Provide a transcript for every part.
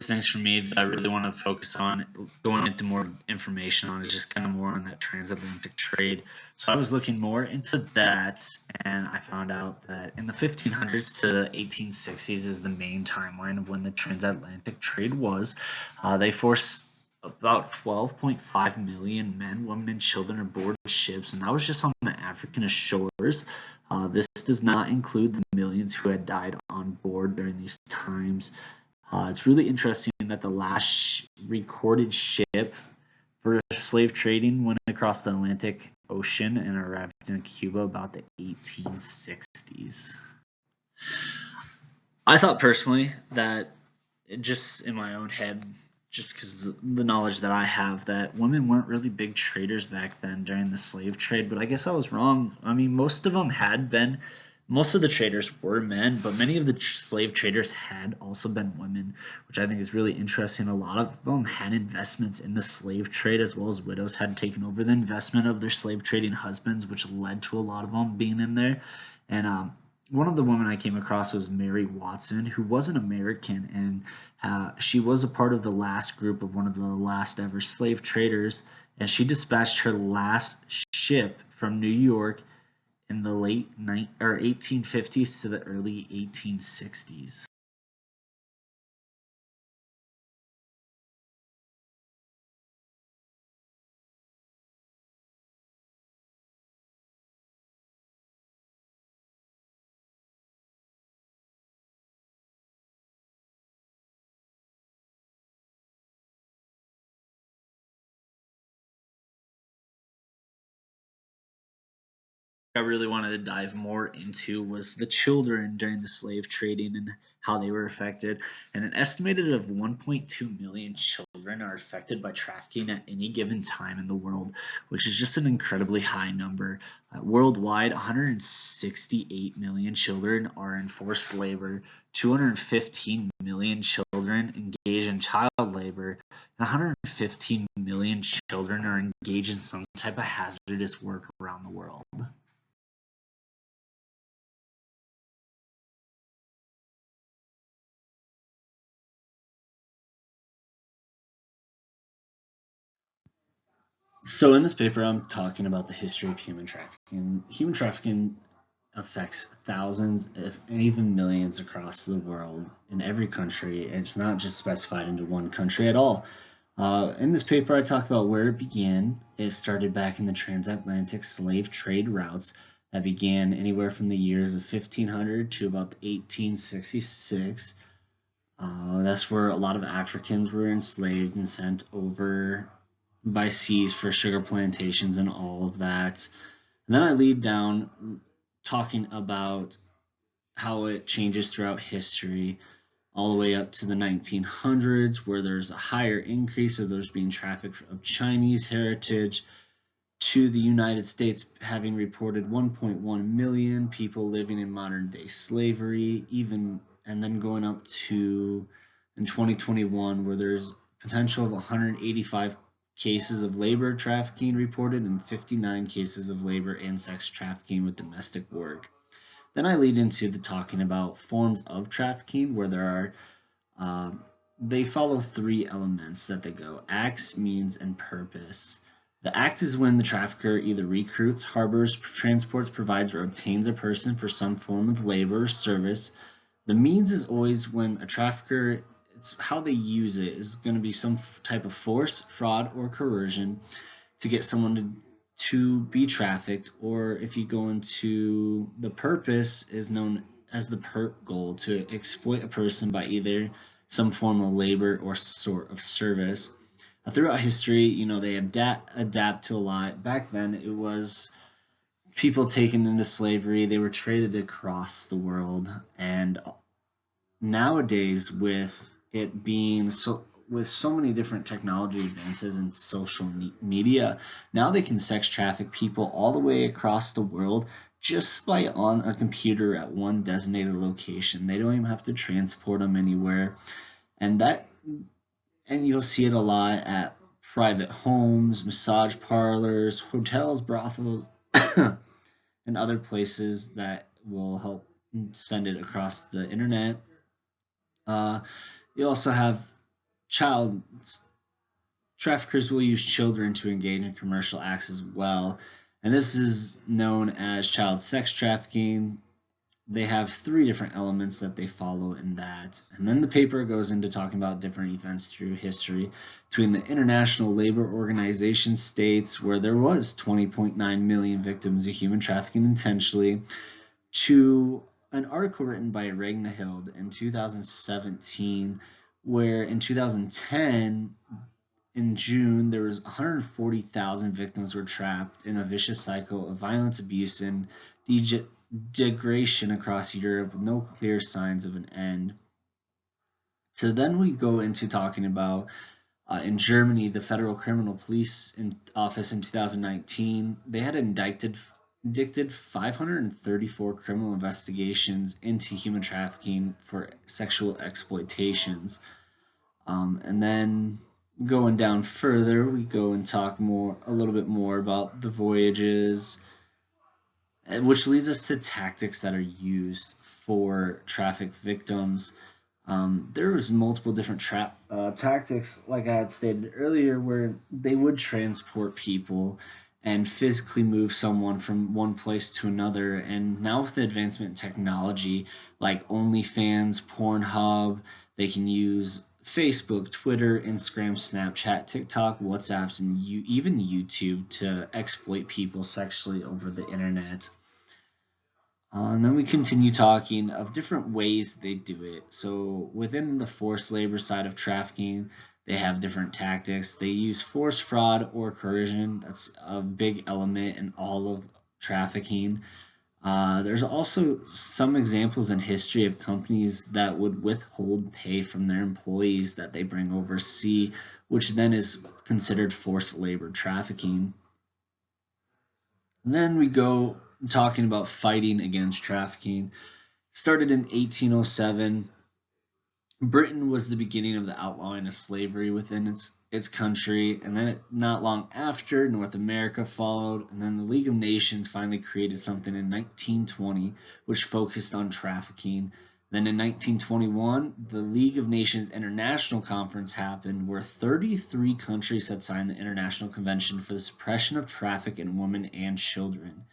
things for me that I really want to focus on going into more information on is just kind of more on that transatlantic trade. So I was looking more into that, and I found out that in the 1500s to the 1860s is the main timeline of when the transatlantic trade was. They forced about 12.5 million men, women, and children aboard ships, and that was just on the African shores. This does not include the millions who had died on board during these times. It's really interesting that the last recorded ship for slave trading went across the Atlantic Ocean and arrived in Cuba about the 1860s. I thought personally that, just in my own head, just because the knowledge that I have, that women weren't really big traders back then during the slave trade, but I guess I was wrong. I mean, most of the traders were men, but many of the slave traders had also been women, which I think is really interesting. A lot of them had investments in the slave trade, as well as widows had taken over the investment of their slave trading husbands, which led to a lot of them being in there. And one of the women I came across was Mary Watson, who was an American, and she was a part of the last group of one of the last ever slave traders, and she dispatched her last ship from New York in the late 1850s to the early 1860s. I really wanted to dive more into was the children during the slave trading and how they were affected. And an estimated of 1.2 million children are affected by trafficking at any given time in the world, which is just an incredibly high number. Worldwide, 168 million children are in forced labor, 215 million children engage in child labor, and 115 million children are engaged in some type of hazardous work around the world. So in this paper, I'm talking about the history of human trafficking. Human trafficking affects thousands, if even millions, across the world in every country. It's not just specified into one country at all. In this paper, I talk about where it began. It started back in the transatlantic slave trade routes that began anywhere from the years of 1500 to about 1866. That's where a lot of Africans were enslaved and sent over by seas for sugar plantations and all of that. And then I lead down talking about how it changes throughout history, all the way up to the 1900s, where there's a higher increase of those being trafficked of Chinese heritage, to the United States having reported 1.1 million people living in modern day slavery, and then going up to in 2021, where there's potential of 185 cases of labor trafficking reported and 59 cases of labor and sex trafficking with domestic work. Then I lead into the talking about forms of trafficking, where there are they follow three elements that they go: acts, means, and purpose. The act is when the trafficker either recruits, harbors, transports, provides, or obtains a person for some form of labor or service. The means is always when a trafficker, it's how they use it, is going to be some type of force, fraud, or coercion to get someone to be trafficked. Or if you go into the purpose, is known as the perp goal, to exploit a person by either some form of labor or sort of service. Throughout history, they adapt to a lot. Back then, it was people taken into slavery. They were traded across the world, and nowadays, with it being with so many different technology advances and social media, now they can sex traffic people all the way across the world just by on a computer at one designated location. They don't even have to transport them anywhere, and you'll see it a lot at private homes, massage parlors, hotels, brothels, and other places that will help send it across the internet. You also have child traffickers will use children to engage in commercial acts as well, and this is known as child sex trafficking. They have three different elements that they follow in that. And then the paper goes into talking about different events through history between the International Labor Organization states, where there was 20.9 million victims of human trafficking intentionally, to an article written by Regna Hild in 2017, where in 2010, in June, there was 140,000 victims were trapped in a vicious cycle of violence, abuse, and degradation across Europe with no clear signs of an end. So then we go into talking about in Germany, the Federal Criminal Police Office in 2019, they had indicted 534 criminal investigations into human trafficking for sexual exploitations. And then going down further, we go and talk a little bit more about the voyages, which leads us to tactics that are used for traffic victims. There was multiple different tactics, like I had stated earlier, where they would transport people and physically move someone from one place to another. And now with the advancement in technology, like OnlyFans, Pornhub, they can use Facebook, Twitter, Instagram, Snapchat, TikTok, WhatsApps, and even YouTube to exploit people sexually over the internet. And then we continue talking of different ways they do it. So within the forced labor side of trafficking, they have different tactics. They use force, fraud, or coercion. That's a big element in all of trafficking. There's also some examples in history of companies that would withhold pay from their employees that they bring overseas, which then is considered forced labor trafficking. And then we go talking about fighting against trafficking. Started in 1807. Britain was the beginning of the outlawing of slavery within its country, and then not long after, North America followed, and then the League of Nations finally created something in 1920, which focused on trafficking. Then in 1921, the League of Nations International Conference happened, where 33 countries had signed the International Convention for the Suppression of Traffic in Women and Children.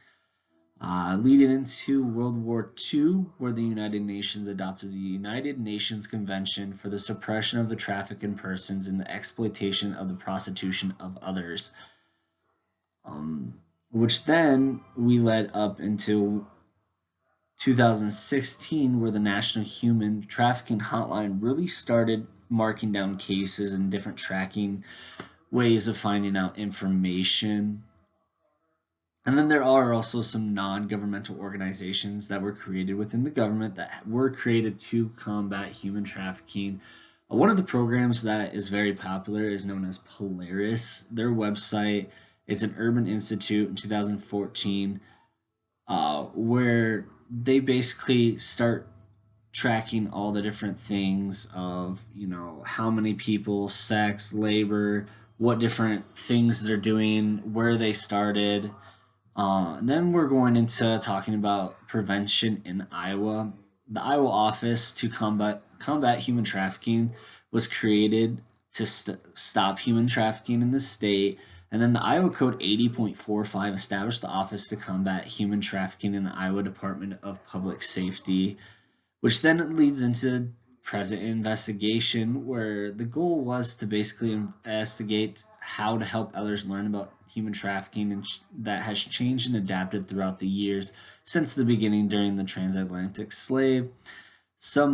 Leading into World War II, where the United Nations adopted the United Nations Convention for the Suppression of the Traffic in Persons and the Exploitation of the Prostitution of Others, which then we led up into 2016, where the National Human Trafficking Hotline really started marking down cases and different tracking ways of finding out information. And then there are also some non-governmental organizations that were created within the government that were created to combat human trafficking. One of the programs that is very popular is known as Polaris. Their website, it's an urban institute in 2014, where they basically start tracking all the different things of, how many people, sex, labor, what different things they're doing, where they started. Then we're going into talking about prevention in Iowa. The Iowa Office to combat human trafficking was created to stop human trafficking in the state. And then the Iowa Code 80.45 established the Office to combat human trafficking in the Iowa Department of Public Safety, which then leads into present investigation, where the goal was to basically investigate how to help others learn about human trafficking, and that has changed and adapted throughout the years since the beginning during the transatlantic slave. Some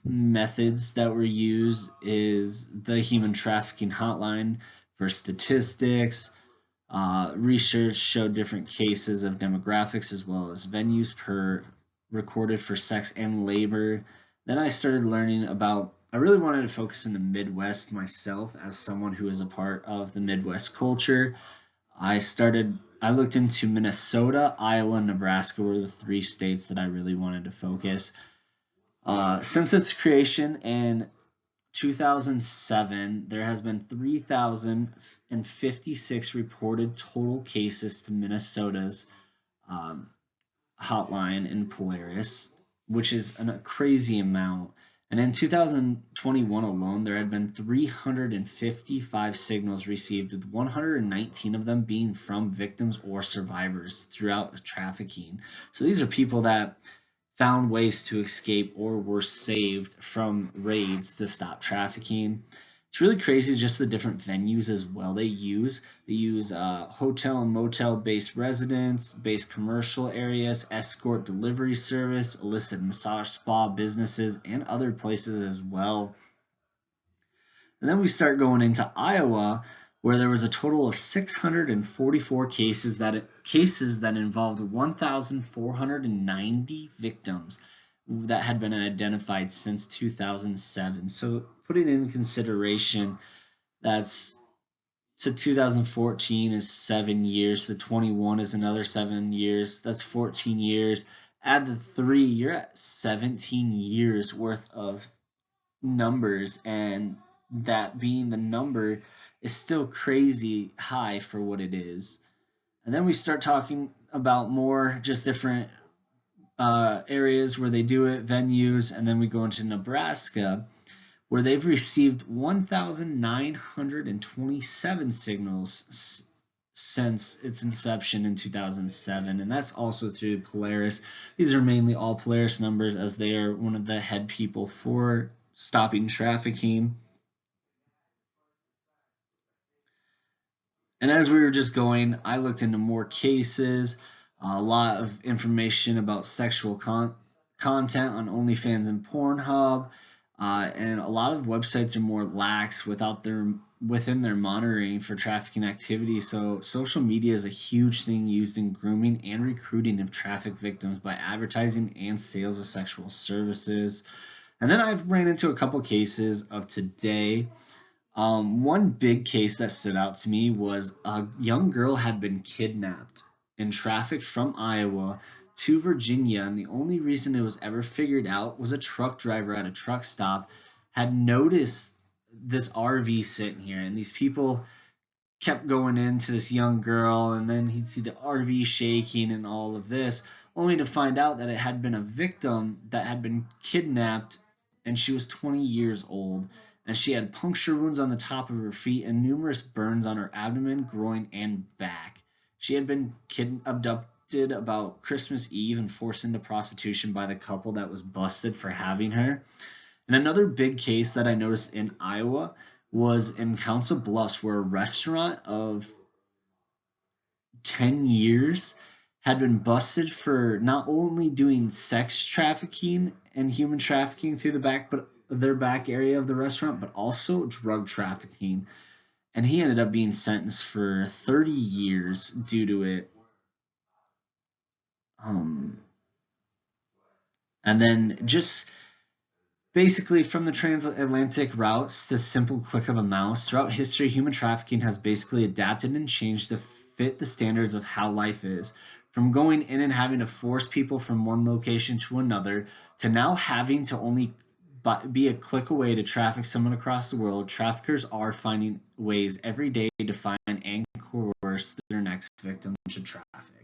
methods that were used is the human trafficking hotline for statistics. Research showed different cases of demographics as well as venues per recorded for sex and labor. Then I started learning about, I really wanted to focus in the Midwest myself as someone who is a part of the Midwest culture. I looked into Minnesota, Iowa, and Nebraska were the three states that I really wanted to focus. Since its creation in 2007, there has been 3,056 reported total cases to Minnesota's hotline in Polaris, which is a crazy amount. And in 2021 alone, there had been 355 signals received, with 119 of them being from victims or survivors throughout trafficking. So these are people that found ways to escape or were saved from raids to stop trafficking. It's really crazy just the different venues as well they use. They use hotel and motel based residents, based commercial areas, escort delivery service, illicit massage spa businesses, and other places as well. And then we start going into Iowa, where there was a total of 644 cases that involved 1,490 victims that had been identified since 2007. So putting in consideration, that's to 2014 is 7 years, to 21 is another 7 years. That's 14 years. Add the 3, you're at 17 years worth of numbers, and that being the number is still crazy high for what it is. And then we start talking about more just different areas where they do it, venues, and then we go into Nebraska, where they've received 1,927 signals since its inception in 2007, and that's also through Polaris. These are mainly all Polaris numbers, as they are one of the head people for stopping trafficking. And as we were just going, I looked into more cases, a lot of information about sexual content on OnlyFans and Pornhub, and a lot of websites are more lax within their monitoring for trafficking activity. So social media is a huge thing used in grooming and recruiting of traffic victims by advertising and sales of sexual services. And then I've ran into a couple cases of today. One big case that stood out to me was a young girl had been kidnapped and trafficked from Iowa to Virginia, and the only reason it was ever figured out was a truck driver at a truck stop had noticed this RV sitting here, and these people kept going into this young girl, and then he'd see the RV shaking and all of this, only to find out that it had been a victim that had been kidnapped, and she was 20 years old, and she had puncture wounds on the top of her feet and numerous burns on her abdomen, groin, and back. She had been abducted about Christmas Eve and forced into prostitution by the couple that was busted for having her. And another big case that I noticed in Iowa was in Council Bluffs, where a restaurant of 10 years had been busted for not only doing sex trafficking and human trafficking through their back area of the restaurant, but also drug trafficking. And he ended up being sentenced for 30 years due to it. And then just basically, from the transatlantic routes to the simple click of a mouse, throughout history, human trafficking has basically adapted and changed to fit the standards of how life is. From going in and having to force people from one location to another, to now having to only be a click away to traffic someone across the world, traffickers are finding ways every day to find and coerce their next victim to traffic.